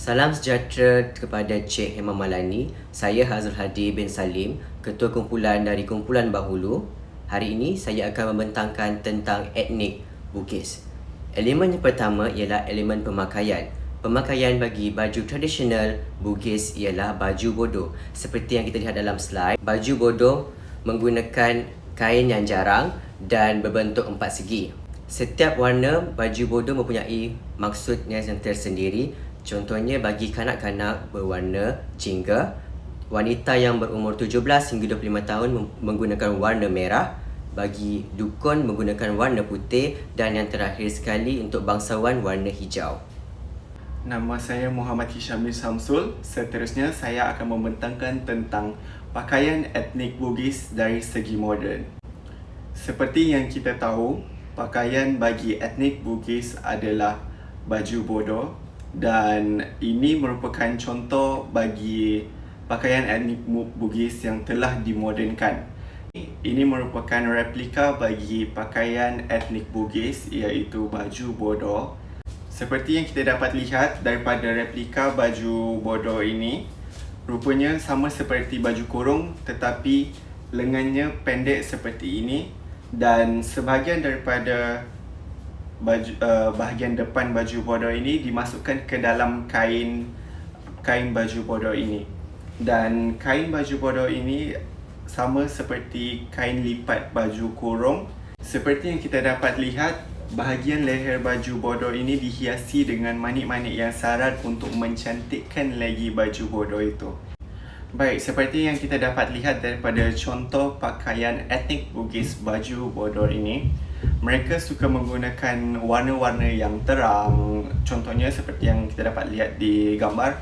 Salam sejahtera kepada Cik Hema Malani. Saya Hazrul Hadi bin Salim, Ketua Kumpulan dari Kumpulan Bahulu. Hari ini saya akan membentangkan tentang etnik Bugis. Elemen yang pertama ialah elemen pemakaian. Pemakaian bagi baju tradisional Bugis ialah baju bodoh. Seperti yang kita lihat dalam slide, baju bodoh menggunakan kain yang jarang dan berbentuk empat segi. Setiap warna baju bodoh mempunyai maksudnya yang tersendiri. Contohnya bagi kanak-kanak berwarna jingga, wanita yang berumur 17 hingga 25 tahun menggunakan warna merah, bagi dukun menggunakan warna putih, dan yang terakhir sekali untuk bangsawan warna hijau. Nama saya Muhammad Hisham bin Samsul. Seterusnya saya akan membentangkan tentang pakaian etnik Bugis dari segi moden. Seperti yang kita tahu, pakaian bagi etnik Bugis adalah baju bodoh dan ini merupakan contoh bagi pakaian etnik Bugis yang telah dimodernkan. Ini merupakan replika bagi pakaian etnik Bugis iaitu baju bodoh. Seperti yang kita dapat lihat daripada replika baju bodoh ini, rupanya sama seperti baju kurung tetapi lengannya pendek seperti ini dan sebahagian daripada bahagian depan baju bodoh ini dimasukkan ke dalam kain baju bodoh ini. Dan kain baju bodoh ini sama seperti kain lipat baju kurung. Seperti yang kita dapat lihat, bahagian leher baju bodoh ini dihiasi dengan manik-manik yang sarat untuk mencantikkan lagi baju bodoh itu. Baik, seperti yang kita dapat lihat daripada contoh pakaian etnik Bugis baju bodoh ini, mereka suka menggunakan warna-warna yang terang. Contohnya seperti yang kita dapat lihat di gambar,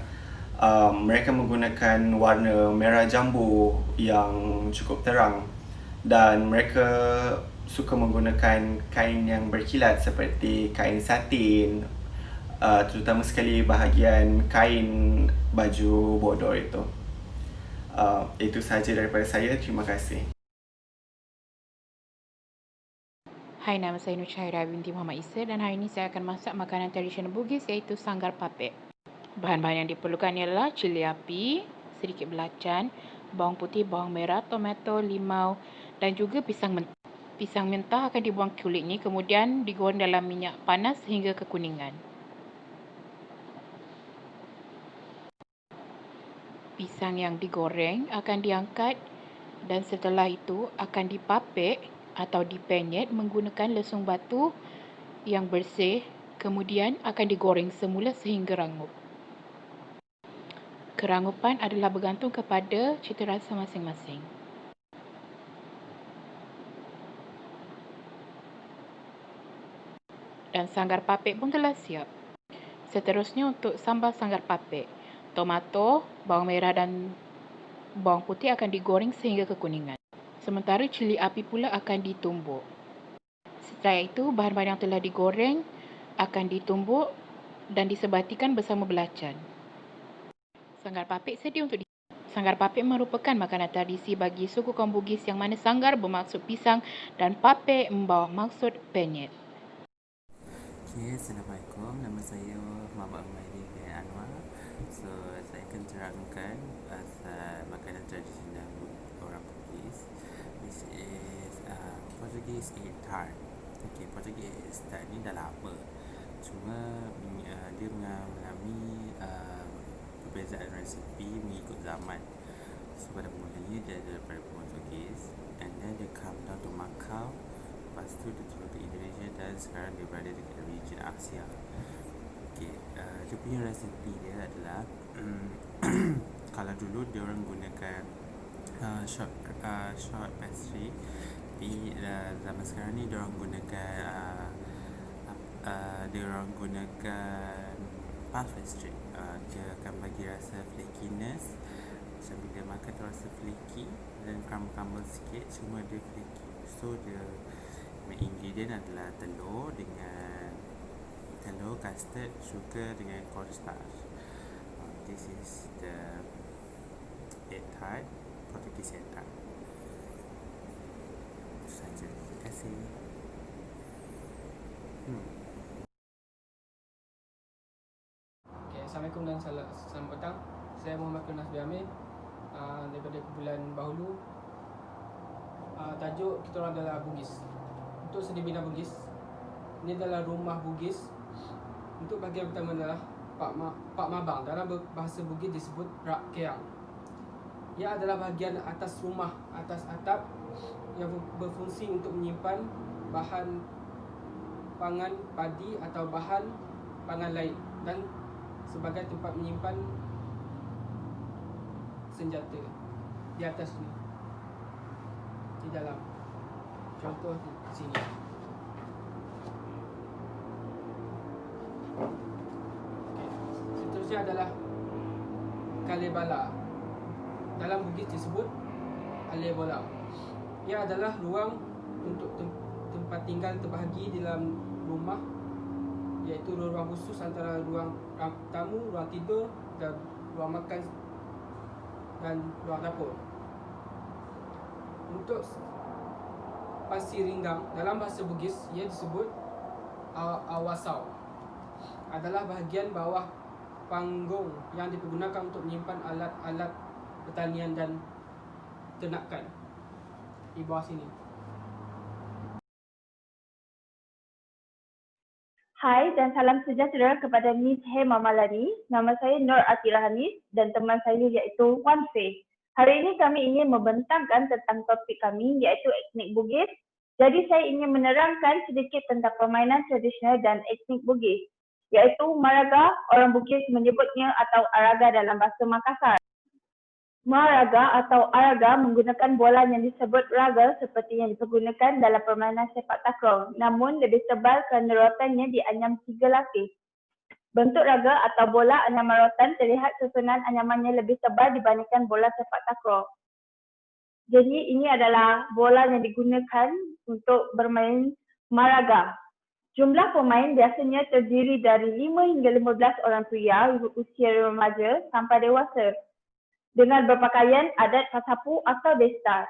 mereka menggunakan warna merah jambu yang cukup terang dan mereka suka menggunakan kain yang berkilat seperti kain satin, terutama sekali bahagian kain baju bodoh itu. Itu sahaja daripada saya. Terima kasih. Hai, nama saya Nur Syahira binti Muhammad Isa dan hari ini saya akan masak makanan tradisional Bugis iaitu sanggar papek. Bahan-bahan yang diperlukan ialah cili api, sedikit belacan, bawang putih, bawang merah, tomato, limau dan juga pisang mentah. Pisang mentah akan dibuang kulitnya kemudian digoreng dalam minyak panas hingga kekuningan. Pisang yang digoreng akan diangkat dan setelah itu akan dipapek atau dipenyet menggunakan lesung batu yang bersih, kemudian akan digoreng semula sehingga rangup. Kerangupan adalah bergantung kepada cita rasa masing-masing. Dan sanggar papek pun telah siap. Seterusnya untuk sambal sanggar papek, tomato, bawang merah dan bawang putih akan digoreng sehingga kekuningan. Sementara cili api pula akan ditumbuk. Setelah itu, bahan-bahan yang telah digoreng akan ditumbuk dan disebatikan bersama belacan. Sanggar papek sedia untuk Sanggar papek merupakan makanan tradisi bagi suku kaum Bugis yang mana sanggar bermaksud pisang dan papek membawa maksud penyet. Okay, Assalamualaikum. Nama saya Muhammad Humaidi bin Anwar. Saya akan terangkan pasal makanan tradisional orang Bugis, which is Portuguese egg tart. Okay, Portuguese egg tart ni dah lama. Cuma dia mengalami perbezaan resipi mengikut zaman. So pada mulanya dia daripada Portugis, and then dia come down to Macau. Lepas tu dia turun ke Indonesia dan sekarang dia berada di region Asia. Okay, dia punya resipi dia adalah kalau dulu dia orang gunakan short pastry, tapi zaman sekarang ni dia orang gunakan puff pastry. Dia akan bagi rasa flakiness, macam bila makan tu rasa flaky dan crumble sikit, cuma dia flaky. So dia main ingredient adalah telur, custard, sugar dengan cornstarch. This is the egg tart, Portuguese egg tart. Itu saja. Terima kasih. Assalamualaikum dan selamat petang. Saya Muhammad Kurnas Biamin daripada kumpulan Bahulu. Tajuk kita orang adalah Bugis. Untuk seni bina Bugis, ini adalah rumah Bugis. Untuk bahagian pertama adalah Pak Mabang. Dalam bahasa Bugis disebut Rak Keang. Ia adalah bahagian atas rumah, atas atap yang berfungsi untuk menyimpan bahan pangan padi atau bahan pangan lain dan sebagai tempat menyimpan senjata di atas ni, di dalam. Contoh di sini. Okay. Seterusnya adalah Kalebala. Dalam Bugis disebut Alebola. Ia adalah ruang untuk tempat tinggal terbahagi di dalam rumah, iaitu ruang khusus antara ruang tamu, ruang tidur dan ruang makan dan ruang dapur. Untuk pasir ringgang, dalam bahasa Bugis ia disebut awasau. Adalah bahagian bawah panggung yang dipergunakan untuk menyimpan alat-alat pertanian dan ternakan. Di bawah sini. Hai dan salam sejahtera kepada Miss Hema Malani. Nama saya Nur Atira Hanis dan teman saya iaitu Wan Fei. Hari ini kami ingin membentangkan tentang topik kami iaitu etnik Bugis. Jadi saya ingin menerangkan sedikit tentang permainan tradisional dan etnik Bugis, iaitu Maraga, orang Bugis menyebutnya atau Araga dalam bahasa Makassar. Maraga atau Araga menggunakan bola yang disebut raga seperti yang dipergunakan dalam permainan sepak takraw, namun lebih tebal kerana rotannya dianyam 3 lapis. Bentuk raga atau bola anyaman rotan terlihat susunan anyamannya lebih tebal dibandingkan bola sepak takraw. Jadi ini adalah bola yang digunakan untuk bermain Maraga. Jumlah pemain biasanya terdiri dari 5 hingga 15 orang pria usia remaja sampai dewasa, dengan berpakaian adat Sasapu atau Destar.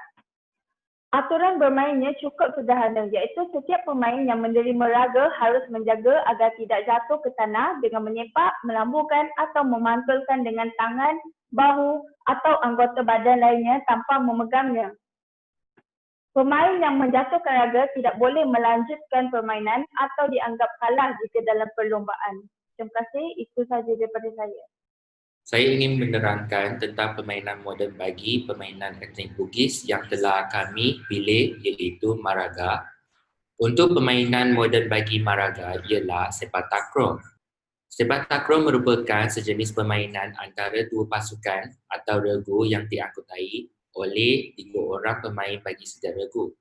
Aturan bermainnya cukup sederhana, iaitu setiap pemain yang menerima raga harus menjaga agar tidak jatuh ke tanah dengan menyepak, melambungkan atau memantulkan dengan tangan, bahu atau anggota badan lainnya tanpa memegangnya. Pemain yang menjatuhkan raga tidak boleh melanjutkan permainan atau dianggap kalah jika dalam perlombaan. Terima kasih, itu sahaja daripada saya. Saya ingin menerangkan tentang permainan moden bagi permainan etnik Bugis yang telah kami pilih iaitu Maraga. Untuk permainan moden bagi Maraga ialah sepak takraw. Sepak takraw merupakan sejenis permainan antara dua pasukan atau regu yang diangkutai oleh 3 orang pemain bagi setiap regu.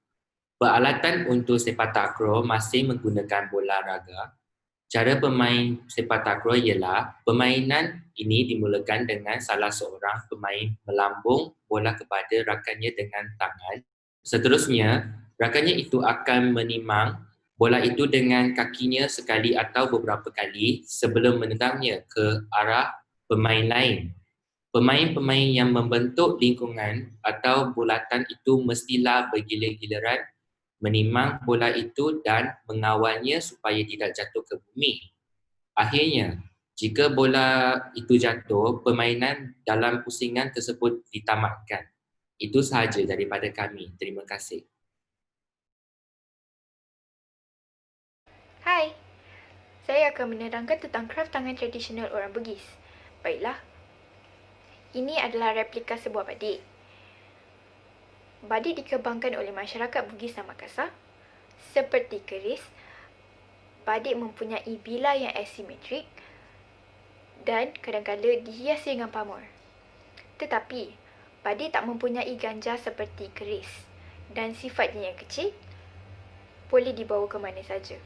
Peralatan untuk sepak takraw masih menggunakan bola raga. Cara bermain sepak takraw ialah permainan ini dimulakan dengan salah seorang pemain melambung bola kepada rakannya dengan tangan. Seterusnya, rakannya itu akan menimang bola itu dengan kakinya sekali atau beberapa kali sebelum menendangnya ke arah pemain lain. Pemain-pemain yang membentuk lingkungan atau bulatan itu mestilah bergiliran menimang bola itu dan mengawalnya supaya tidak jatuh ke bumi. Akhirnya, jika bola itu jatuh, permainan dalam pusingan tersebut ditamatkan. Itu sahaja daripada kami. Terima kasih. Hai, saya akan menerangkan tentang kraf tangan tradisional orang Bugis. Baiklah, ini adalah replika sebuah badik. Badik dikembangkan oleh masyarakat Bugis dan Makassar. Seperti keris, badik mempunyai bilah yang asimetrik dan kadang-kadang dihias dengan pamor. Tetapi, badik tak mempunyai ganja seperti keris dan sifatnya yang kecil, boleh dibawa ke mana saja.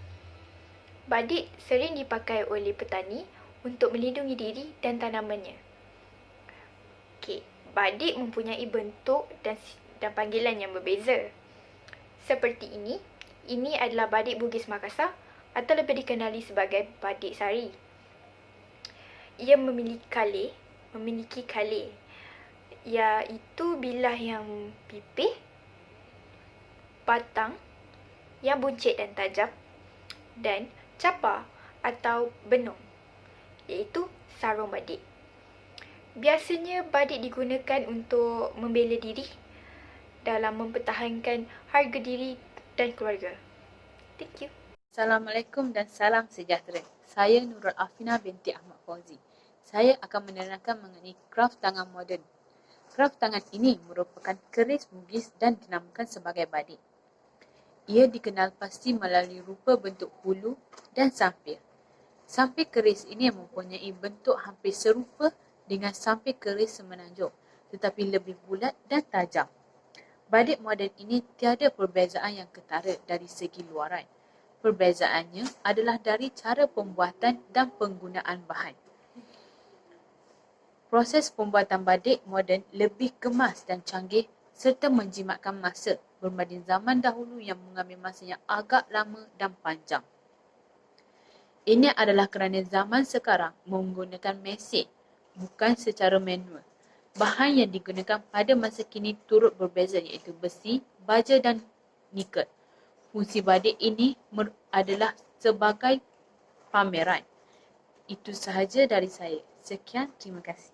Badik sering dipakai oleh petani untuk melindungi diri dan tanamannya. Badik mempunyai bentuk dan panggilan yang berbeza. Seperti ini adalah badik Bugis Makassar atau lebih dikenali sebagai badik sari. Ia memiliki kaleh, iaitu bilah yang pipih, batang yang buncit dan tajam, dan capa atau benung iaitu sarung badik. Biasanya badik digunakan untuk membela diri dalam mempertahankan harga diri dan keluarga. Thank you. Assalamualaikum dan salam sejahtera. Saya Nurul Afina binti Ahmad Fauzi. Saya akan menerangkan mengenai kraft tangan moden. Kraft tangan ini merupakan keris bugis dan dinamakan sebagai badik. Ia dikenal pasti melalui rupa bentuk hulu dan sampir. Sampir keris ini mempunyai bentuk hampir serupa dengan sampir keris semenanjung, tetapi lebih bulat dan tajam. Badik moden ini tiada perbezaan yang ketara dari segi luaran. Perbezaannya adalah dari cara pembuatan dan penggunaan bahan. Proses pembuatan badik moden lebih kemas dan canggih serta menjimatkan masa berbanding zaman dahulu yang mengambil masa yang agak lama dan panjang. Ini adalah kerana zaman sekarang menggunakan mesin, bukan secara manual. Bahan yang digunakan pada masa kini turut berbeza iaitu besi, baja dan nikel. Fungsi badik ini adalah sebagai pameran. Itu sahaja dari saya. Sekian, terima kasih.